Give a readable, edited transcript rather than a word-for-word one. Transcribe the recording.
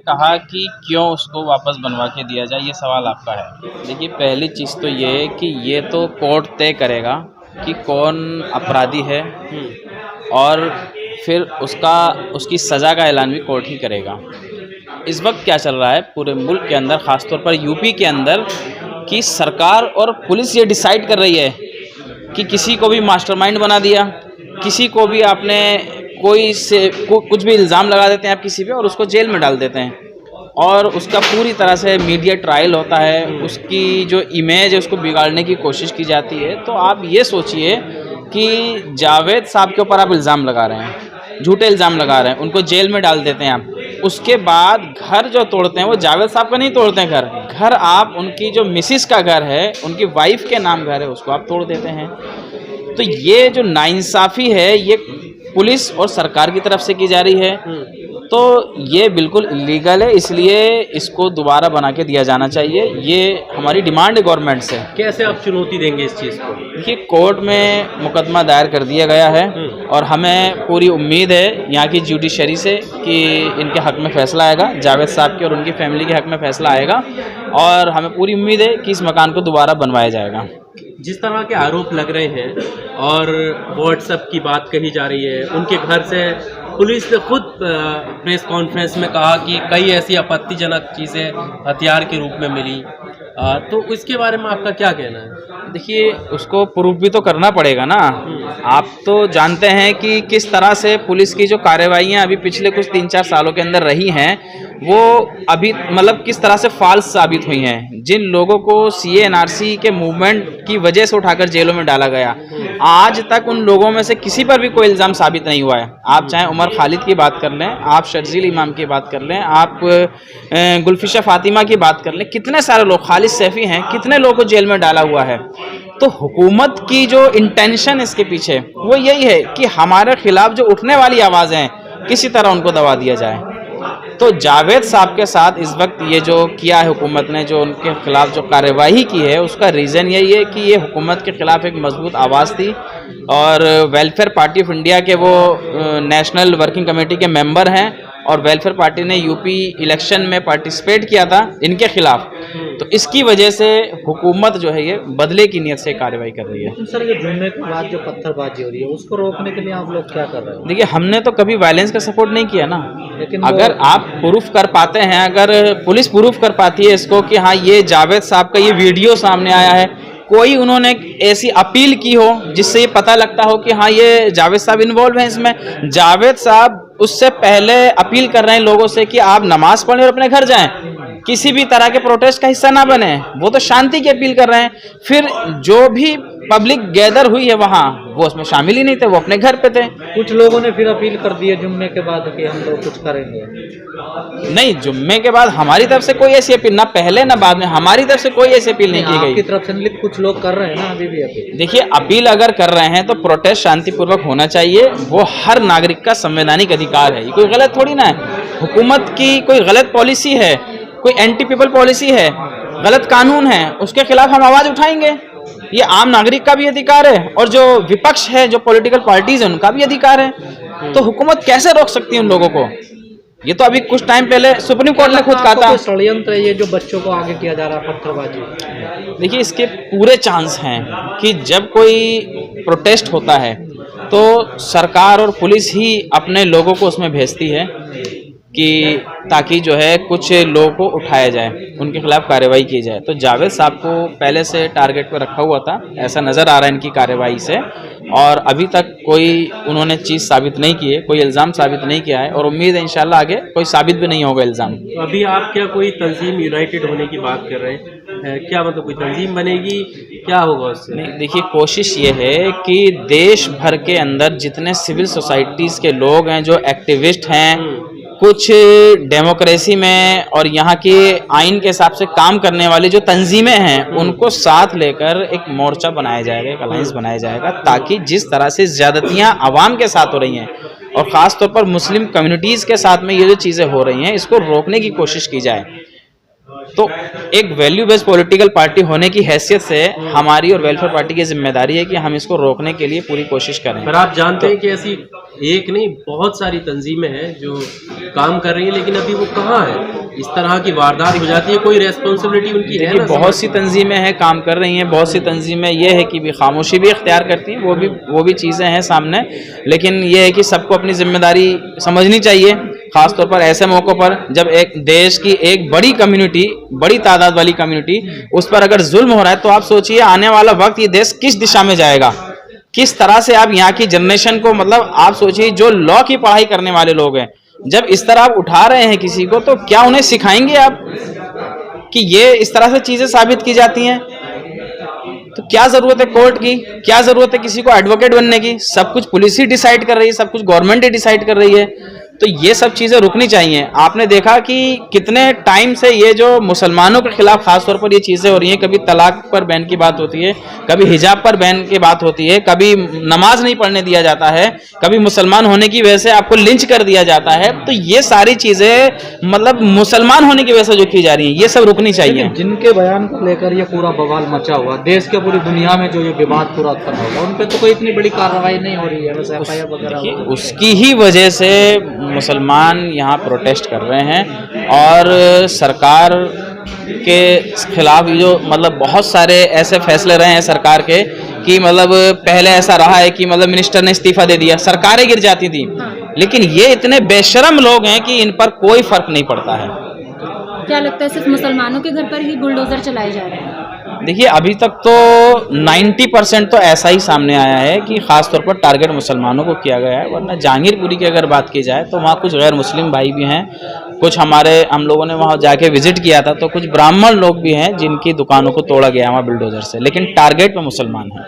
कहा कि क्यों उसको वापस बनवा के दिया जाए, ये सवाल आपका है। देखिए, पहली चीज़ तो ये है कि ये तो कोर्ट तय करेगा कि कौन अपराधी है और फिर उसकी सज़ा का ऐलान भी कोर्ट ही करेगा। इस वक्त क्या चल रहा है पूरे मुल्क के अंदर, ख़ासतौर पर यूपी के अंदर, कि सरकार और पुलिस ये डिसाइड कर रही है कि किसी को भी मास्टरमाइंड बना दिया, किसी को भी आपने कुछ भी इल्ज़ाम लगा देते हैं आप किसी पे और उसको जेल में डाल देते हैं और उसका पूरी तरह से मीडिया ट्रायल होता है, उसकी जो इमेज है उसको बिगाड़ने की कोशिश की जाती है। तो आप ये सोचिए कि जावेद साहब के ऊपर आप इल्ज़ाम लगा रहे हैं, झूठे इल्ज़ाम लगा रहे हैं, उनको जेल में डाल देते हैं आप, उसके बाद घर जो तोड़ते हैं वो जावेद साहब का नहीं तोड़ते हैं, घर आप उनकी जो मिसिस का घर है, उनकी वाइफ के नाम घर है, उसको आप तोड़ देते हैं। तो ये जो नाइंसाफ़ी है ये पुलिस और सरकार की तरफ से की जा रही है, तो ये बिल्कुल इलीगल है, इसलिए इसको दोबारा बना के दिया जाना चाहिए। ये हमारी डिमांड है गवर्नमेंट से। कैसे आप चुनौती देंगे इस चीज़ को? देखिए, कोर्ट में मुकदमा दायर कर दिया गया है और हमें पूरी उम्मीद है यहाँ की जुडिशरी से कि इनके हक़ में फ़ैसला आएगा, जावेद साहब के और उनकी फैमिली के हक़ में फ़ैसला आएगा और हमें पूरी उम्मीद है कि इस मकान को दोबारा बनवाया जाएगा। जिस तरह के आरोप लग रहे हैं और व्हाट्सएप की बात कही जा रही है, उनके घर से पुलिस ने खुद प्रेस कॉन्फ्रेंस में कहा कि कई ऐसी आपत्तिजनक चीज़ें हथियार के रूप में मिली, तो इसके बारे में आपका क्या कहना है? देखिए, उसको प्रूफ भी तो करना पड़ेगा ना। आप तो जानते हैं कि किस तरह से पुलिस की जो कार्रवाइयाँ अभी पिछले कुछ 3-4 सालों के अंदर रही हैं, वो अभी मतलब किस तरह से फाल्स साबित हुई हैं। जिन लोगों को CA NRC के मूवमेंट की वजह से उठाकर जेलों में डाला गया, आज तक उन लोगों में से किसी पर भी कोई इल्ज़ाम साबित नहीं हुआ है। आप चाहे उमर खालिद की बात कर लें, आप शर्जील इमाम की बात कर लें, आप गुलफिशा फातिमा की बात कर लें, कितने सारे लोग, खालिद सैफी हैं, कितने लोगों को जेल में डाला हुआ है। तो हुकूमत की जो इंटेंशन इसके पीछे वो यही है कि हमारे खिलाफ जो उठने वाली आवाज़ें हैं किसी तरह उनको दबा दिया जाए। तो जावेद साहब के साथ इस वक्त ये जो किया है हुकूमत ने, जो उनके खिलाफ जो कार्यवाही की है, उसका रीज़न यही है कि ये हुकूमत के खिलाफ एक मजबूत आवाज़ थी और वेलफेयर पार्टी ऑफ इंडिया के वो नेशनल वर्किंग कमेटी के मेंबर हैं और वेलफेयर पार्टी ने यूपी इलेक्शन में पार्टिसिपेट किया था इनके खिलाफ। तो इसकी वजह से हुकूमत जो है ये बदले की नीयत से कार्रवाई कर रही है। सर, ये जुम्मे के बाद जो पत्थरबाजी हो रही है उसको रोकने के लिए आप लोग क्या कर रहे हो? देखिए, हमने तो कभी वायलेंस का सपोर्ट नहीं किया ना, लेकिन अगर आप प्रूफ कर पाते हैं, अगर पुलिस प्रूफ कर पाती है इसको कि हाँ ये जावेद साहब का ये वीडियो सामने आया है, कोई उन्होंने ऐसी अपील की हो जिससे ये पता लगता हो कि हाँ ये जावेद साहब इन्वॉल्व हैं इसमें, जावेद साहब उससे पहले अपील कर रहे हैं लोगों से कि आप नमाज पढ़ें और अपने घर जाएं, किसी भी तरह के प्रोटेस्ट का हिस्सा ना बने, वो तो शांति की अपील कर रहे हैं। फिर जो भी पब्लिक गैदर हुई है वहाँ, वो उसमें शामिल ही नहीं थे, वो अपने घर पे थे। कुछ लोगों ने फिर अपील कर दी है जुम्मे के बाद कि हम लोग कुछ करेंगे। नहीं, जुम्मे के बाद हमारी तरफ से कोई ऐसी अपील, ना पहले ना बाद में, हमारी तरफ से कोई ऐसी अपील नहीं की गई। आपकी तरफ से कुछ लोग कर रहे हैं ना अभी भी अपील? देखिए, अपील अगर कर रहे हैं तो प्रोटेस्ट शांतिपूर्वक होना चाहिए, वो हर नागरिक का संवैधानिक अधिकार है, ये कोई गलत थोड़ी ना है। हुकूमत की कोई गलत पॉलिसी है, कोई एंटी पीपल पॉलिसी है, गलत कानून है, उसके खिलाफ हम आवाज उठाएंगे, ये आम नागरिक का भी अधिकार है और जो विपक्ष है, जो पॉलिटिकल पार्टीज है, उनका भी अधिकार है। तो हुकूमत कैसे रोक सकती है उन लोगों को? ये तो अभी कुछ टाइम पहले सुप्रीम कोर्ट ने खुद कहा था। षड्यंत्र है ये जो बच्चों को आगे किया जा रहा है पत्थरबाजी। देखिए, इसके पूरे चांस हैं कि जब कोई प्रोटेस्ट होता है तो सरकार और पुलिस ही अपने लोगों को उसमें भेजती है कि ताकि जो है कुछ लोगों को उठाया जाए, उनके खिलाफ कार्रवाई की जाए। तो जावेद साहब को पहले से टारगेट पर रखा हुआ था, ऐसा नज़र आ रहा है इनकी कार्रवाई से, और अभी तक कोई उन्होंने चीज़ साबित नहीं की है, कोई इल्ज़ाम साबित नहीं किया है और उम्मीद है इंशाल्लाह आगे कोई साबित भी नहीं होगा इल्ज़ाम। अभी आप क्या कोई तंजीम यूनाइटेड होने की बात कर रहे हैं? क्या मतलब कोई तंजीम बनेगी, क्या होगा उससे? नहीं, देखिए, कोशिश ये है कि देश भर के अंदर जितने सिविल सोसाइटीज़ के लोग हैं, जो एक्टिविस्ट हैं, कुछ डेमोक्रेसी में और यहाँ के आइन के हिसाब से काम करने वाली जो तंजीमें हैं, उनको साथ लेकर एक मोर्चा बनाया जाएगा, एक अलायंस बनाया जाएगा, ताकि जिस तरह से ज़्यादतियाँ आवाम के साथ हो रही हैं और ख़ास तौर पर मुस्लिम कम्युनिटीज़ के साथ में ये जो चीज़ें हो रही हैं, इसको रोकने की कोशिश की जाए। तो एक वैल्यू बेस्ड पॉलिटिकल पार्टी होने की हैसियत से हमारी और वेलफेयर पार्टी की जिम्मेदारी है कि हम इसको रोकने के लिए पूरी कोशिश करें। पर आप जानते हैं कि ऐसी एक नहीं बहुत सारी तंजीमें हैं जो काम कर रही हैं, लेकिन अभी वो कहाँ है? इस तरह की वारदात हो जाती है, कोई रेस्पॉन्सिबिलिटी उनकी है ना? बहुत सी तंजीमें हैं, काम कर रही हैं, बहुत सी तंजीमें ये है कि भी खामोशी भी इख्तियार करती हैं, वो भी चीज़ें हैं सामने, लेकिन ये है कि सबको अपनी जिम्मेदारी समझनी चाहिए, खासतौर पर ऐसे मौक़ों पर जब एक देश की एक बड़ी कम्युनिटी, बड़ी तादाद वाली कम्युनिटी, उस पर अगर जुल्म हो रहा है तो आप सोचिए आने वाला वक्त ये देश किस दिशा में जाएगा, किस तरह से आप यहाँ की जनरेशन को, मतलब आप सोचिए जो लॉ की पढ़ाई करने वाले लोग हैं, जब इस तरह आप उठा रहे हैं किसी को तो क्या उन्हें सिखाएंगे आप कि ये इस तरह से चीज़ें साबित की जाती हैं? तो क्या ज़रूरत है कोर्ट की, क्या ज़रूरत है किसी को एडवोकेट बनने की? सब कुछ पुलिस ही डिसाइड कर रही है, सब कुछ गवर्नमेंट ही डिसाइड कर रही है। तो ये सब चीज़ें रुकनी चाहिए। आपने देखा कि कितने टाइम से ये जो मुसलमानों के खिलाफ खासतौर पर ये चीज़ें हो रही हैं, कभी तलाक पर बैन की बात होती है, कभी हिजाब पर बैन की बात होती है, कभी नमाज नहीं पढ़ने दिया जाता है, कभी मुसलमान होने की वजह से आपको लिंच कर दिया जाता है। तो ये सारी चीज़ें मतलब मुसलमान होने की वजह से जो की जा रही हैं, ये सब रुकनी चाहिए। जिनके बयान को लेकर ये पूरा बवाल मचा हुआ, देश के पूरी दुनिया में जो ये विवाद पूरा उत्पन्न होगा, उन पर तो कोई इतनी बड़ी कार्रवाई नहीं हो रही है, बस FIR वगैरह। उसकी ही वजह से मुसलमान यहाँ प्रोटेस्ट कर रहे हैं और सरकार के खिलाफ जो मतलब बहुत सारे ऐसे फैसले रहे हैं सरकार के कि मतलब पहले ऐसा रहा है कि मतलब मिनिस्टर ने इस्तीफा दे दिया, सरकारें गिर जाती थी, लेकिन ये इतने बेशरम लोग हैं कि इन पर कोई फर्क नहीं पड़ता है। क्या लगता है सिर्फ मुसलमानों के घर पर ही बुलडोजर चलाए जा रहे हैं? देखिए अभी तक तो 90% तो ऐसा ही सामने आया है कि ख़ासतौर पर टारगेट मुसलमानों को किया गया है, वरना जहांगीरपुरी की अगर बात की जाए तो वहाँ कुछ गैर मुस्लिम भाई भी हैं, कुछ हम लोगों ने वहाँ जाके विजिट किया था, तो कुछ ब्राह्मण लोग भी हैं जिनकी दुकानों को तोड़ा गया वहाँ बुलडोजर से, लेकिन टारगेट में मुसलमान हैं।